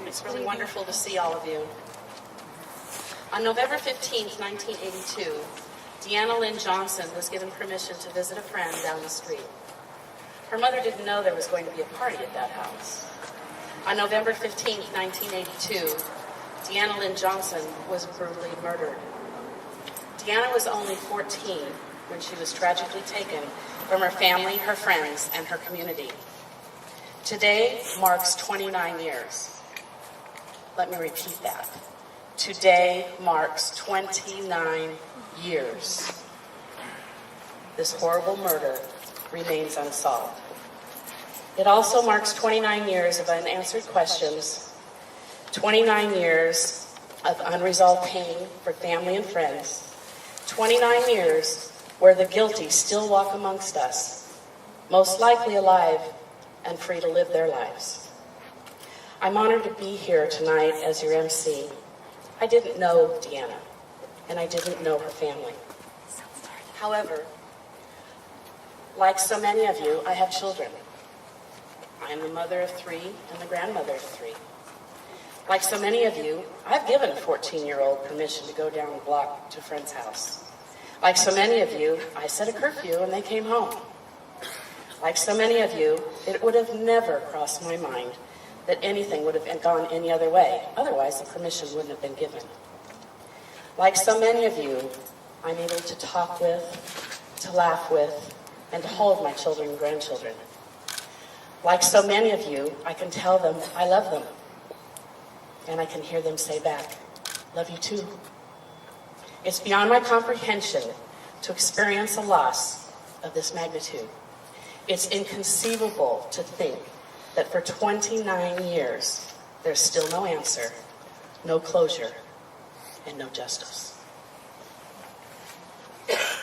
It's really wonderful to see all of you. On November 15th, 1982, Deanna Lynn Johnson was given permission to visit a friend down the street. Her mother didn't know there was going to be a party at that house. On November 15th, 1982, Deanna Lynn Johnson was brutally murdered. Deanna was only 14 when she was tragically taken from her family, her friends, and her community. Today marks 29 years. Let me repeat that. Today marks 29 years. This horrible murder remains unsolved. It also marks 29 years of unanswered questions, 29 years of unresolved pain for family and friends, 29 years where the guilty still walk amongst us, most likely alive and free to live their lives. I'm honored to be here tonight as your MC. I didn't know Deanna, and I didn't know her family. However, like so many of you, I have children. I am the mother of 3 and the grandmother of 3. Like so many of you, I've given a 14-year-old permission to go down the block to a friend's house. Like so many of you, I set a curfew and they came home. Like so many of you, it would have never crossed my mind that anything would have gone any other way. Otherwise, the permission wouldn't have been given. Like so many of you, I'm able to talk with, to laugh with, and to hold my children and grandchildren. Like so many of you, I can tell them I love them. And I can hear them say back, love you too. It's beyond my comprehension to experience a loss of this magnitude. It's inconceivable to think that for 29 years, there's still no answer, no closure, and no justice.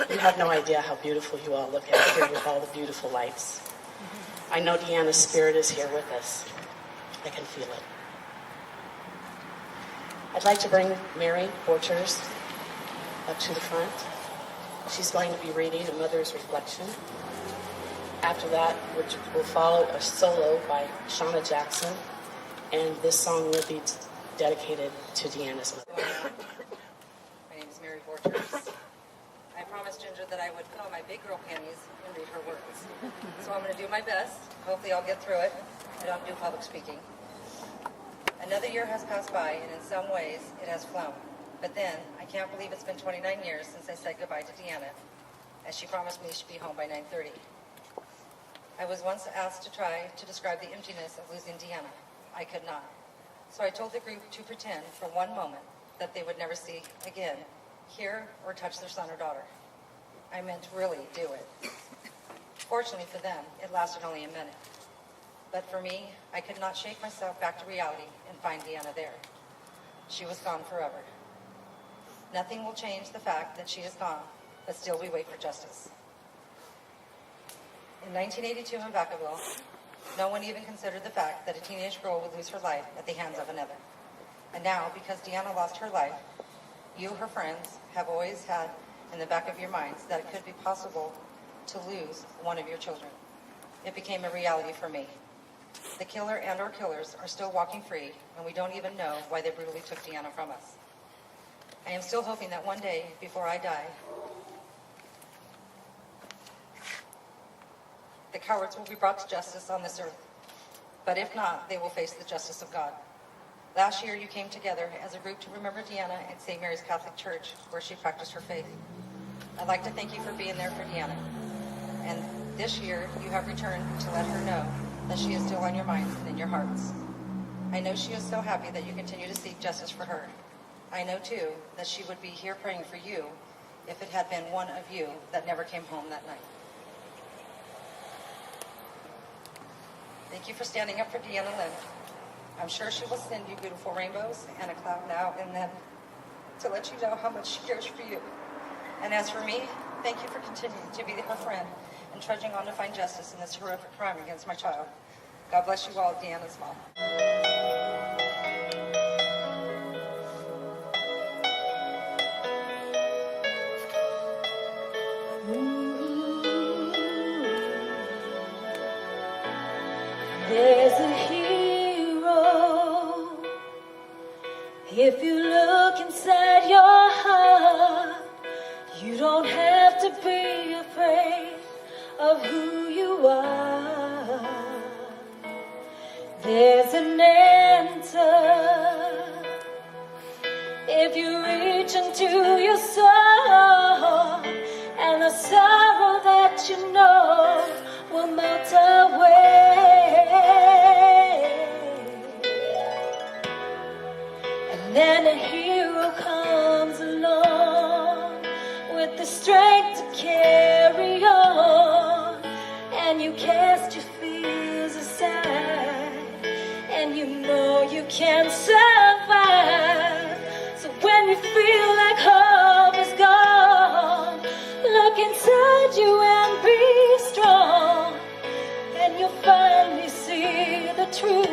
You have no idea how beautiful you all look out here with all the beautiful lights. I know Deanna's spirit is here with us. I can feel it. I'd like to bring Mary Borchers up to the front. She's going to be reading a mother's reflection. After that, we'll follow a solo by Shauna Jackson, and this song will be dedicated to Deanna's mother. My name is Mary Borchers. I promised Ginger that I would put on my big girl panties and read her words. So I'm going to do my best. Hopefully I'll get through it. I don't do public speaking. Another year has passed by, and in some ways it has flown. But then, I can't believe it's been 29 years since I said goodbye to Deanna, as she promised me she'd be home by 9:30. I was once asked to try to describe the emptiness of losing Deanna. I could not. So I told the group to pretend for one moment that they would never see again, hear, or touch their son or daughter. I meant really do it. Fortunately for them, it lasted only a minute. But for me, I could not shake myself back to reality and find Deanna there. She was gone forever. Nothing will change the fact that she is gone, but still we wait for justice. In 1982 in Vacaville, no one even considered the fact that a teenage girl would lose her life at the hands of another. And now, because Deanna lost her life, you, her friends, have always had in the back of your minds that it could be possible to lose one of your children. It became a reality for me. The killer and or killers are still walking free, and we don't even know why they brutally took Deanna from us. I am still hoping that one day, before I die, the cowards will be brought to justice on this earth. But if not, they will face the justice of God. Last year, you came together as a group to remember Deanna at St. Mary's Catholic Church, where she practiced her faith. I'd like to thank you for being there for Deanna. And this year, you have returned to let her know that she is still on your minds and in your hearts. I know she is so happy that you continue to seek justice for her. I know, too, that she would be here praying for you if it had been one of you that never came home that night. Thank you for standing up for Deanna Lynn. I'm sure she will send you beautiful rainbows and a cloud now and then to let you know how much she cares for you. And as for me, thank you for continuing to be her friend and trudging on to find justice in this horrific crime against my child. God bless you all, Deanna's mom. There's a hero If you look inside your heart, you don't have to be afraid of who you are. There's an answer. If you reach into your soul, and the sorrow that you know will melt away. And then a hero comes along with the strength to carry on, and you cast your fears aside, and you know you can survive. So when you feel like hope is gone, look inside you and be strong, and you'll finally see the truth,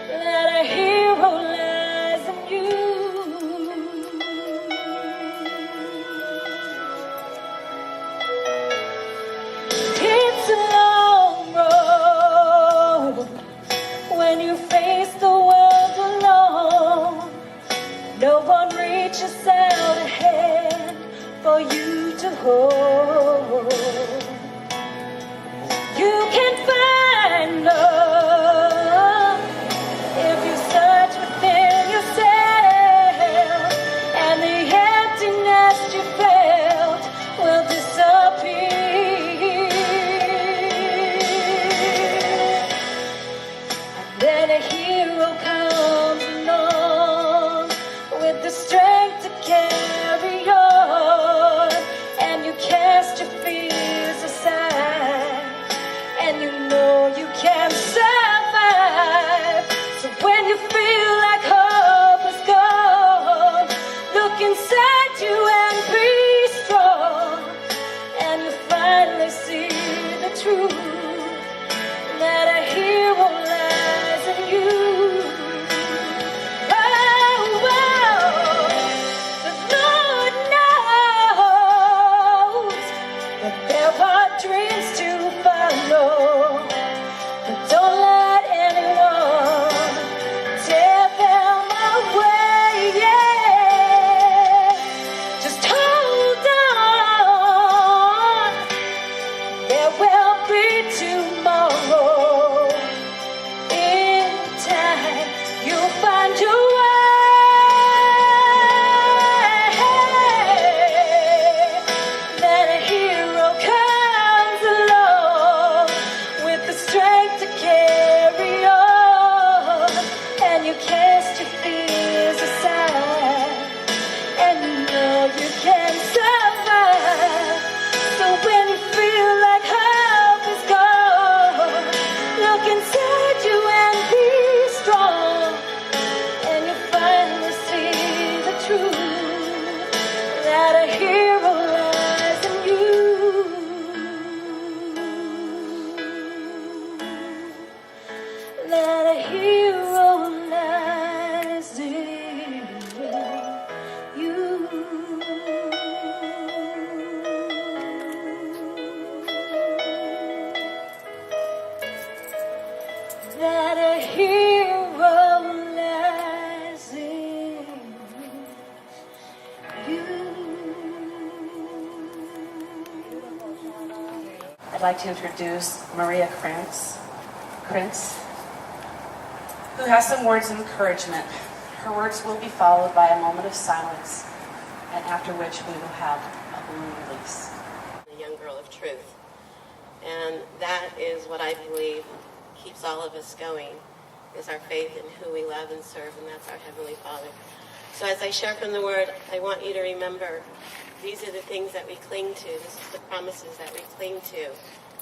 that a hero lies in you. It's a long road when you face the world alone. No one reaches out a hand for you to hold. You can find love if you search within yourself, and the emptiness you felt will disappear. And then a hero comes along with the strength to carry on, and you cast your fears aside, and you know you can survive. So when you feel like hope is gone, look inside you and be strong, and you finally see the truth, that a hero lies in you. Dreams to follow, but don't let anyone tear them away. Yeah. Just hold on, there will be tomorrow. In time, you'll find your way. That a hero comes along with the strength to carry on, and you cast your fears aside, and you know you can survive. So when you feel like hope is gone, look inside you and be strong, and you finally see the truth, that a hero lies in you. That a hero lies in you. That a hero lies in you. I'd like to introduce Maria Krantz, who has some words of encouragement. Her words will be followed by a moment of silence, and after which we will have a balloon release. A young girl of truth. And that is what I believe keeps all of us going, is our faith in who we love and serve, and that's our Heavenly Father. So as I share from the Word, I want you to remember these are the things that we cling to. This is the promises that we cling to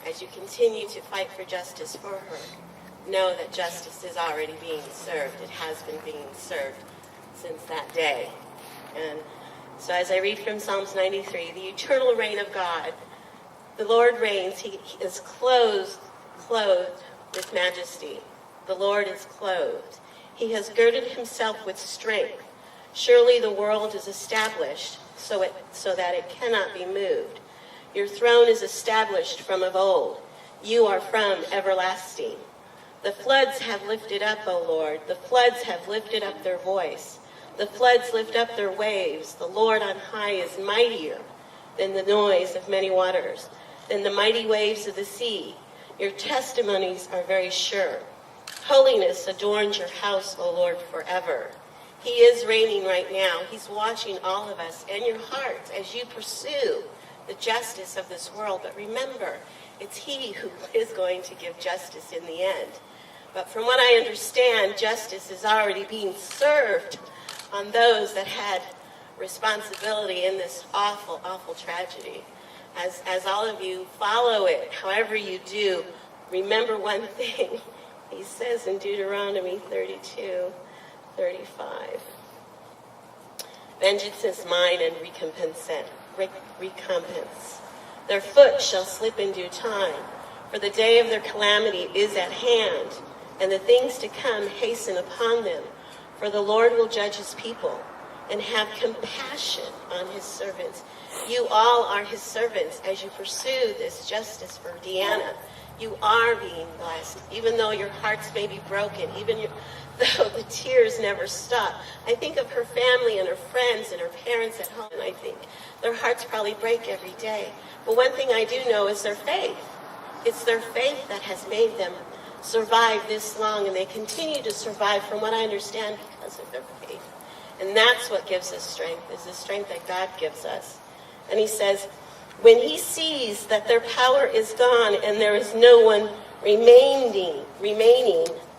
as you continue to fight for justice for her. Know that justice is already being served. It has been being served since that day. And so as I read from Psalms 93, the eternal reign of God, the Lord reigns. He is clothed with majesty. The Lord is clothed. He has girded himself with strength. Surely the world is established so that it cannot be moved. Your throne is established from of old. You are from everlasting. The floods have lifted up, O Lord. The floods have lifted up their voice. The floods lift up their waves. The Lord on high is mightier than the noise of many waters, than the mighty waves of the sea. Your testimonies are very sure. Holiness adorns your house, O Lord, forever. He is reigning right now. He's watching all of us and your hearts as you pursue the justice of this world. But remember, it's he who is going to give justice in the end. But from what I understand, justice is already being served on those that had responsibility in this awful, awful tragedy. As all of you follow it, however you do, remember one thing. He says in Deuteronomy 32:35, vengeance is mine and recompense. Their foot shall slip in due time, for the day of their calamity is at hand, and the things to come hasten upon them. For the Lord will judge his people and have compassion on his servants. You all are his servants as you pursue this justice for Deanna. You are being blessed, even though your hearts may be broken, though the tears never stop. I think of her family and her friends and her parents at home, and I think their hearts probably break every day. But one thing I do know is their faith. It's their faith that has made them survive this long, and they continue to survive, from what I understand, because of their faith. And that's what gives us strength, is the strength that God gives us. And he says, when he sees that their power is gone and there is no one remaining,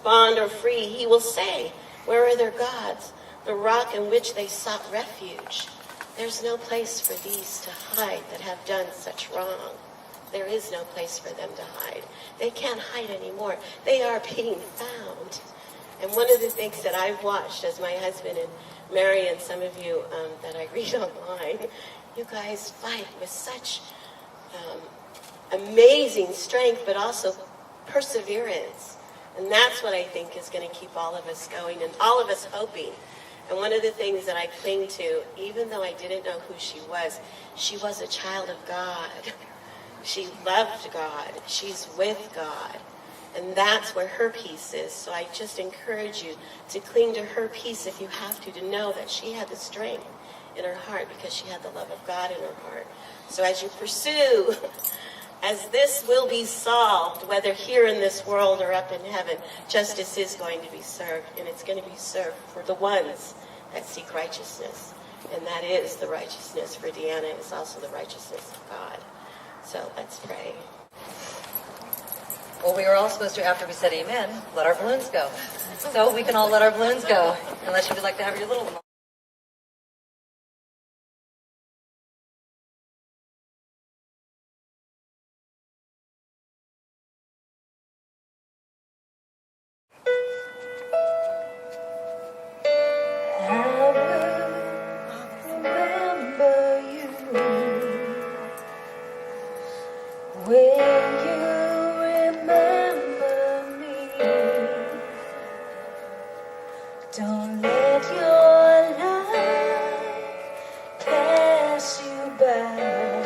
bond or free, he will say, where are their gods, the rock in which they sought refuge? There's no place for these to hide that have done such wrong. There is no place for them to hide. They can't hide anymore. They are being found. And one of the things that I've watched as my husband and Mary and some of you that I read online, you guys fight with such amazing strength, but also perseverance. And that's what I think is going to keep all of us going and all of us hoping. And one of the things that I cling to, even though I didn't know who she was a child of God. She loved God. She's with God. And that's where her peace is. So I just encourage you to cling to her peace if you have to know that she had the strength in her heart because she had the love of God in her heart. So as you pursue, as this will be solved, whether here in this world or up in heaven, justice is going to be served, and it's going to be served for the ones that seek righteousness. And that is the righteousness for Deanna. It's also the righteousness of God. So let's pray. Well, we were all supposed to, after we said amen, let our balloons go. So we can all let our balloons go, unless you would like to have your little one. Don't let your life pass you by.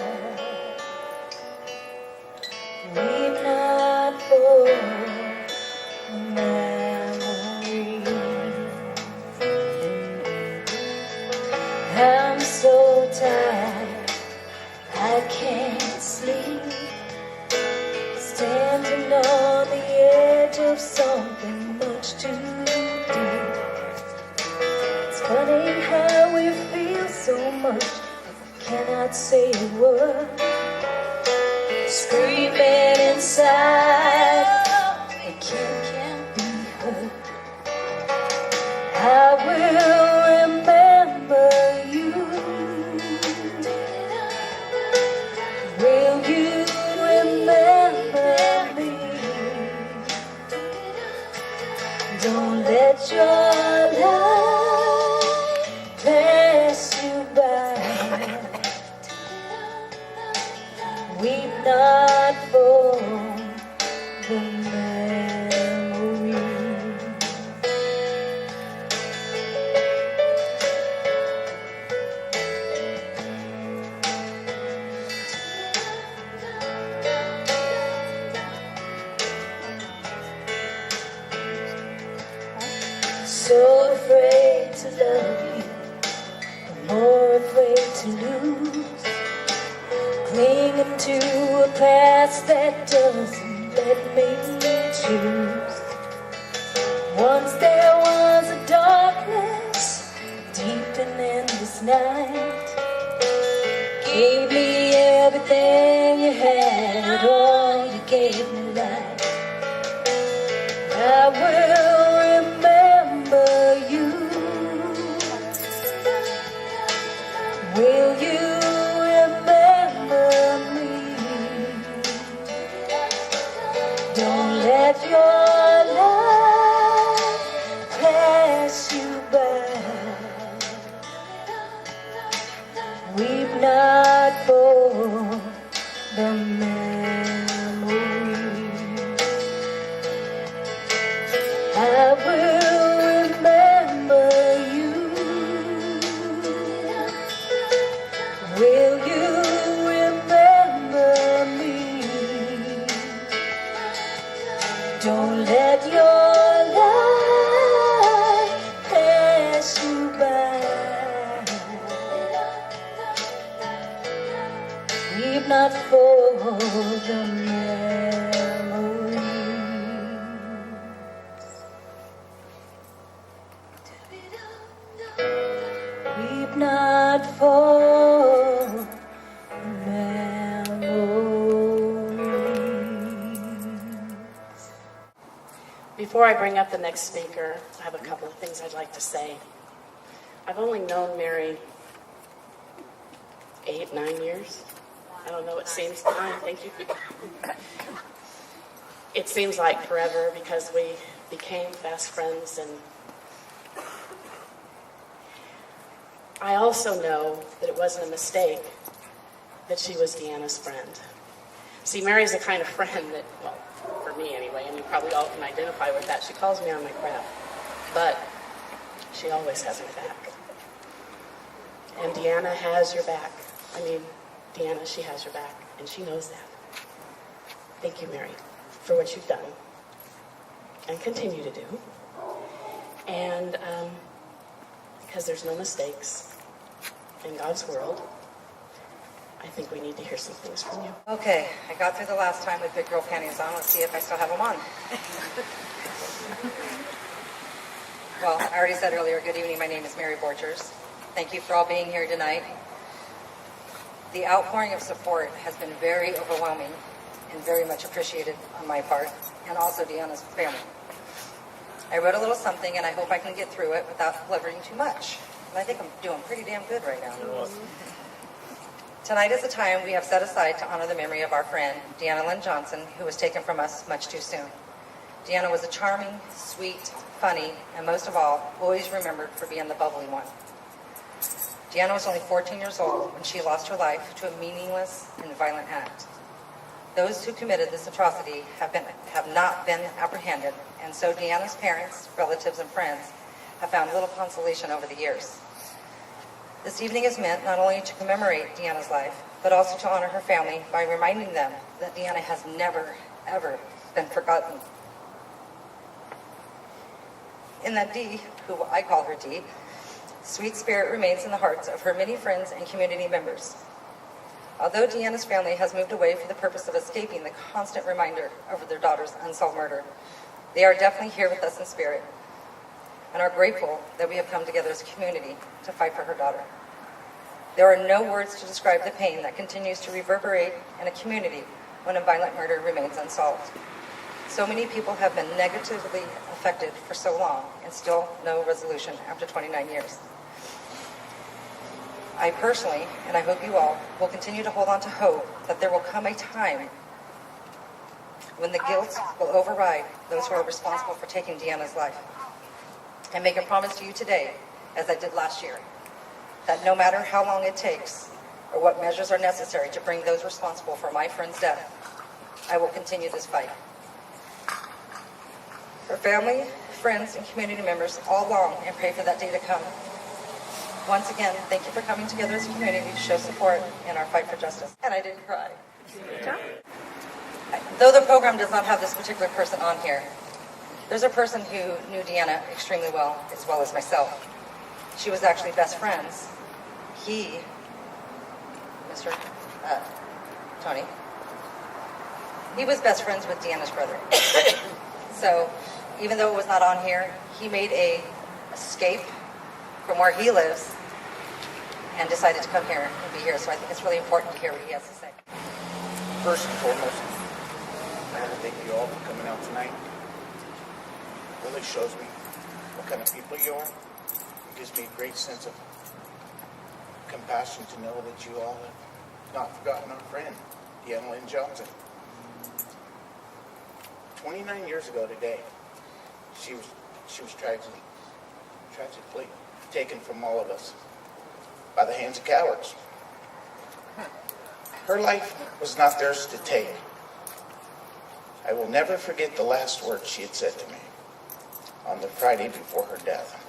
Weep not for a memory. I'm so tired, I can't sleep. Standing on the edge of something much too deep. Funny how we feel so much, cannot say a word. Screaming inside, it can't be heard. I will remember you. Will you remember me? Don't let your life pass you by. Weep not for love you, the more afraid to lose. Clinging to a past that doesn't let me choose. Once there was a darkness deep and endless night. Gave me everything you had, oh, you gave me life. I will remember you. Will you remember me? Don't let your life pass you by. Weep not for the memory. I will remember you. Will you remember me? Don't let your life pass you by. Weep not for the memories. Weep not for the memories. Before I bring up the next speaker, I have a couple of things I'd like to say. I've only known Mary 8, 9 years. I don't know, it seems time. Thank you. It seems like forever because we became fast friends, and I also know that it wasn't a mistake that she was Deanna's friend. See, Mary's the kind of friend that, well, for me anyway, and you probably all can identify with that. She calls me on my crap, but she always has my back. And Deanna has your back. I mean, Deanna, she has your back, and she knows that. Thank you, Mary, for what you've done and continue to do. And because there's no mistakes in God's world, I think we need to hear some things from you. Okay, I got through the last time with big girl panties on. Let's see if I still have them on. Well, I already said earlier, good evening, my name is Mary Borchers. Thank you for all being here tonight. The outpouring of support has been very overwhelming and very much appreciated on my part, and also Deanna's family. I wrote a little something, and I hope I can get through it without blabbering too much. And I think I'm doing pretty damn good right now. Tonight is a time we have set aside to honor the memory of our friend, Lynn Johnson, who was taken from us much too soon. Deanna was a charming, sweet, funny, and most of all, always remembered for being the bubbly one. Deanna was only 14 years old when she lost her life to a meaningless and violent act. Those who committed this atrocity have not been apprehended, and so Deanna's parents, relatives, and friends have found little consolation over the years. This evening is meant not only to commemorate Deanna's life, but also to honor her family by reminding them that Deanna has never, ever been forgotten. In that Dee, who I call her Dee, sweet spirit remains in the hearts of her many friends and community members. Although Deanna's family has moved away for the purpose of escaping the constant reminder of their daughter's unsolved murder, they are definitely here with us in spirit and are grateful that we have come together as a community to fight for her daughter. There are no words to describe the pain that continues to reverberate in a community when a violent murder remains unsolved. So many people have been negatively affected for so long and still no resolution after 29 years. I personally, and I hope you all, will continue to hold on to hope that there will come a time when the guilt will override those who are responsible for taking Deanna's life. I make a promise to you today, as I did last year, that no matter how long it takes or what measures are necessary to bring those responsible for my friend's death, I will continue this fight. Her family, friends, and community members all long and pray for that day to come. Once again, thank you for coming together as a community to show support in our fight for justice. And I didn't cry. Though the program does not have this particular person on here, there's a person who knew Deanna extremely well, as well as myself. she was actually best friends. He, Mr. Tony, he was best friends with Deanna's brother. So even though it was not on here, he made a escape from where he lives and decided to come here and be here. So I think it's really important to hear what he has to say. First and foremost, I want to thank you all for coming out tonight. It really shows me what kind of people you are. It gives me a great sense of compassion to know that you all have not forgotten our friend, Lynn Johnson. 29 years ago today, she was tragically taken from all of us by the hands of cowards. Her life was not theirs to take. I will never forget the last words she had said to me on the Friday before her death.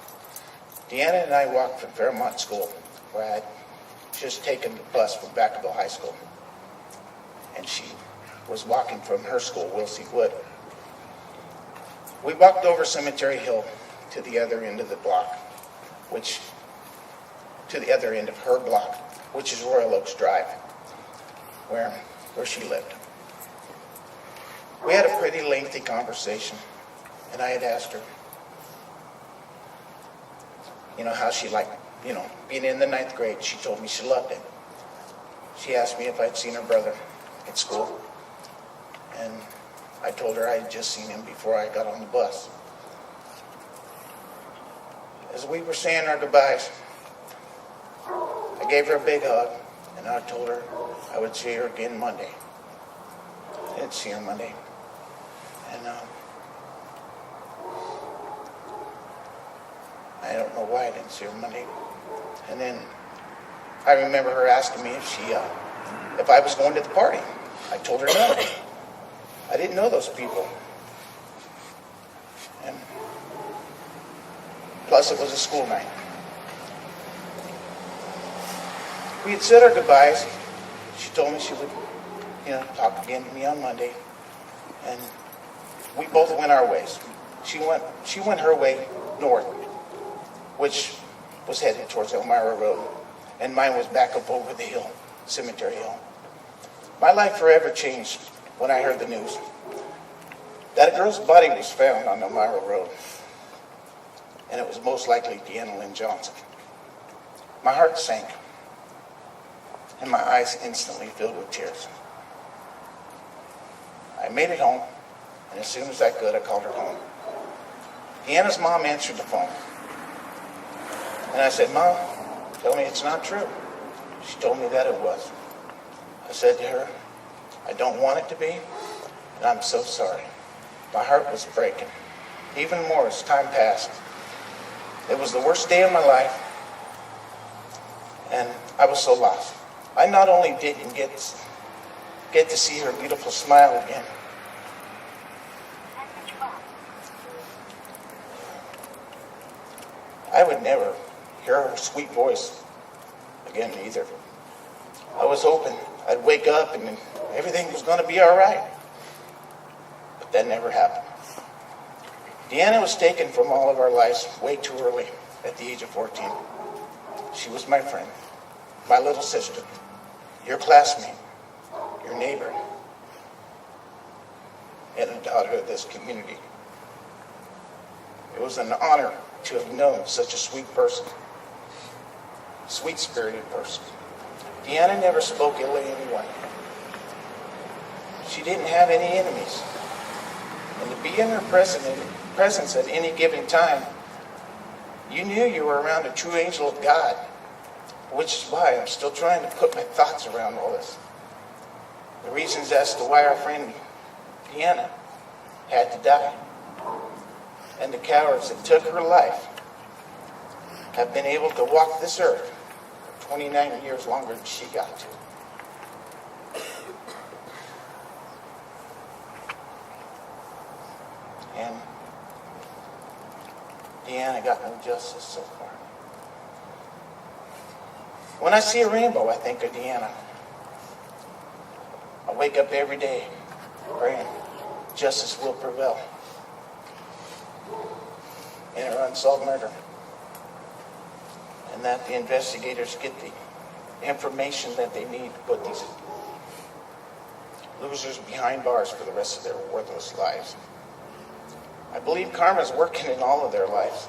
Deanna and I walked from Fairmont School, where I had just taken the bus from Vacaville High School, and she was walking from her school, Wilsey Wood. We walked over Cemetery Hill to the other end of the block, to the other end of her block, which is Royal Oaks Drive, where she lived. We had a pretty lengthy conversation, and I had asked her, how she liked, being in the 9th grade. She told me she loved it. She asked me if I'd seen her brother at school, and I told her I had just seen him before I got on the bus. As we were saying our goodbyes, I gave her a big hug, and I told her I would see her again Monday. I didn't see her Monday. And I don't know why I didn't see her Monday. And then I remember her asking me if I was going to the party. I told her no. I didn't know those people. And plus it was a school night. We had said our goodbyes. She told me she would, talk again to me on Monday. And we both went our ways. She went her way north, which was headed towards Elmira Road, and mine was back up over the hill, Cemetery Hill. My life forever changed when I heard the news that a girl's body was found on Elmira Road, and it was most likely Deanna Lynn Johnson. My heart sank, and my eyes instantly filled with tears. I made it home, and as soon as I could, I called her home. Deanna's mom answered the phone. And I said, "Mom, tell me it's not true." She told me that it was. I said to her, "I don't want it to be, and I'm so sorry." My heart was breaking, even more as time passed. It was the worst day of my life, and I was so lost. I not only didn't get to see her beautiful smile again, I would never hear her sweet voice again either. I was hoping I'd wake up and everything was going to be all right. But that never happened. Deanna was taken from all of our lives way too early at the age of 14. She was my friend, my little sister, your classmate, your neighbor, and a daughter of this community. It was an honor to have known such a sweet person, sweet-spirited person. Deanna never spoke ill of anyone. She didn't have any enemies. And to be in her presence at any given time, you knew you were around a true angel of God, which is why I'm still trying to put my thoughts around all this. The reasons as to why our friend Deanna had to die, and the cowards that took her life have been able to walk this earth for 29 years longer than she got to. And Deanna got no justice so far. When I see a rainbow, I think of Deanna. I wake up every day praying justice will prevail in her unsolved murder. and that the investigators get the information that they need to put these losers behind bars for the rest of their worthless lives. I believe karma's working in all of their lives.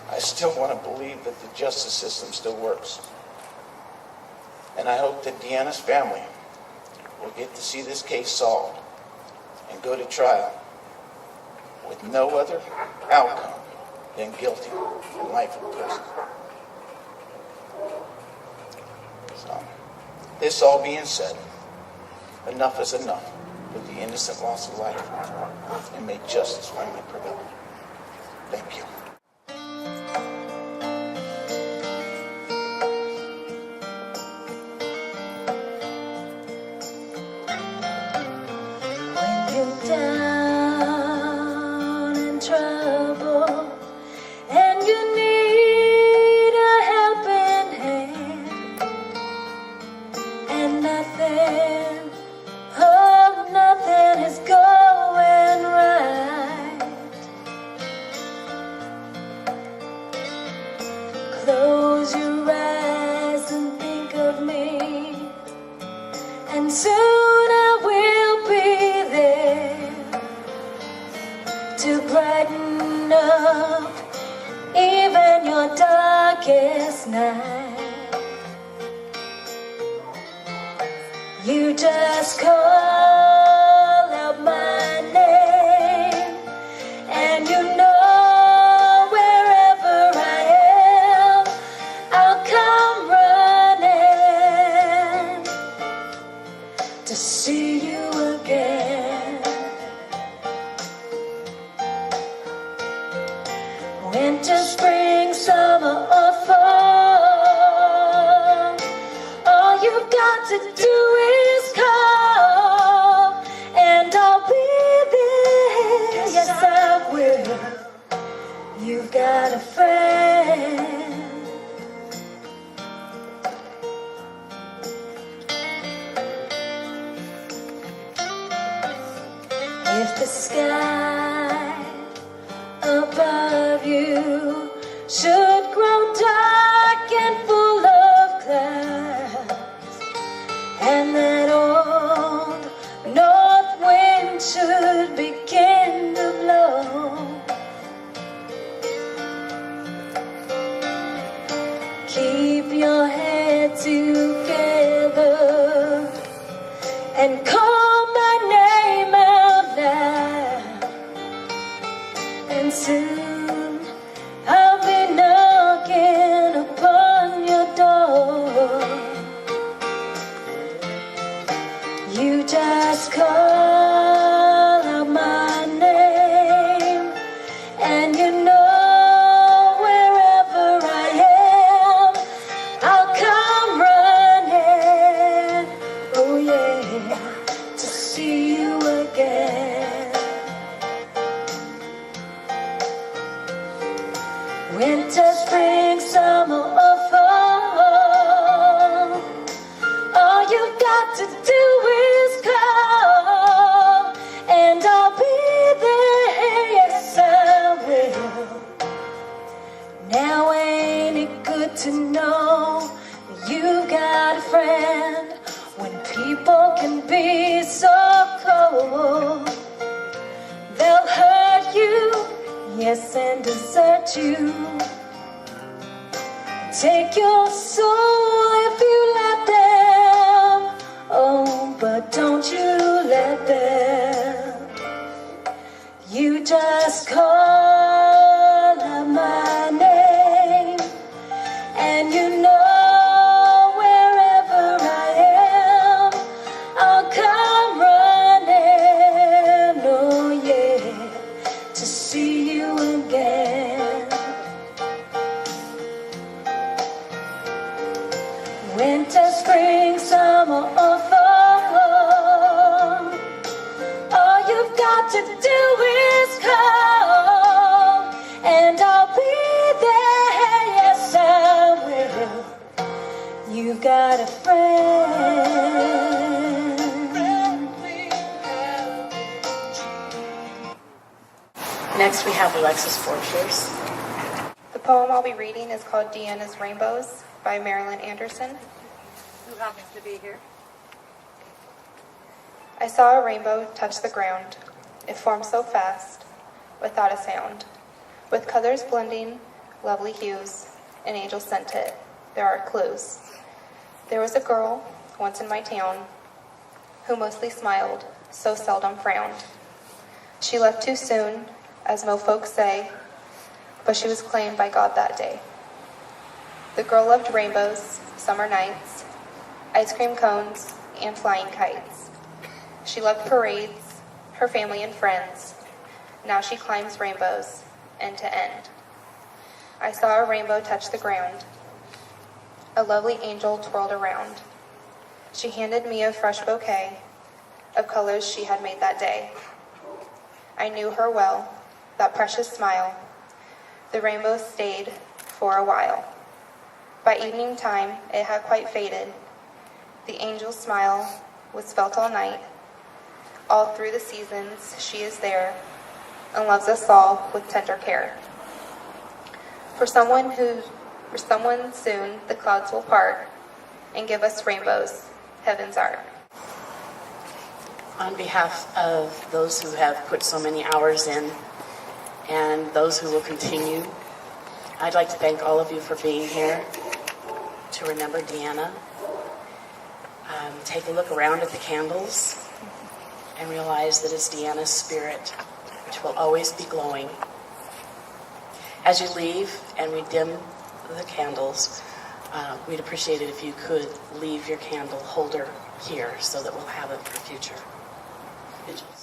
I still want to believe that the justice system still works. And I hope that Deanna's family will get to see this case solved and go to trial with no other outcome than guilty and life in prison. So, this all being said, enough is enough with the innocent loss of life, and may justice finally prevail. Thank you. When you're down in trouble and you need a helping hand, and nothing, oh, nothing is going right. Close your eyes and think of me, and soon I will be there to brighten up even your darkest night. You just call out my name, and you know wherever I am, I'll come running to see you again. Winter, spring, summer, or fall, all you've got to do is call, and I'll be there. Yes, I will. You've got a friend. If the sky above you should grow dark and full of clouds, and that old north wind should begin to blow, keep your head together and call my name out loud, and soon I'll be knocking upon your door. You just call out my name, and you know wherever I am, I'll come running, oh yeah, to see you again. Winter, spring, summer, or fall, all you've got to do is call, and I'll be there. Yes, I will. Now ain't it good to know that you got a friend when people can be so cold? They'll hurt you, yes, and desert you, take your soul if you let them. Oh, but don't you let them. You just call out my name, and you know wherever I am, I'll come running, oh yeah, to see you again. Winter, spring, summer, or fall, all you've got to do is call, and I'll be there. Yes, I will. You've got a friend. Next, we have Alexis Forchers. The poem I'll be reading is called Deanna's Rainbows by Marilyn Anderson. Who happens to be here? I saw a rainbow touch the ground. It formed so fast, without a sound. With colors blending, lovely hues, an angel sent it. There are clues. There was a girl, once in my town, who mostly smiled, so seldom frowned. She left too soon, as mo folks say, but she was claimed by God that day. The girl loved rainbows, summer nights, ice cream cones, and flying kites. She loved parades, her family and friends. Now she climbs rainbows, end to end. I saw a rainbow touch the ground. A lovely angel twirled around. She handed me a fresh bouquet of colors she had made that day. I knew her well, that precious smile. The rainbow stayed for a while. By evening time, it had quite faded. The angel's smile was felt all night. All through the seasons, she is there and loves us all with tender care. For someone soon, the clouds will part and give us rainbows, heaven's art. On behalf of those who have put so many hours in and those who will continue, I'd like to thank all of you for being here to remember Deanna. Take a look around at the candles and realize that it's Deanna's spirit, which will always be glowing. As you leave and we dim the candles, we'd appreciate it if you could leave your candle holder here so that we'll have it for future vigils.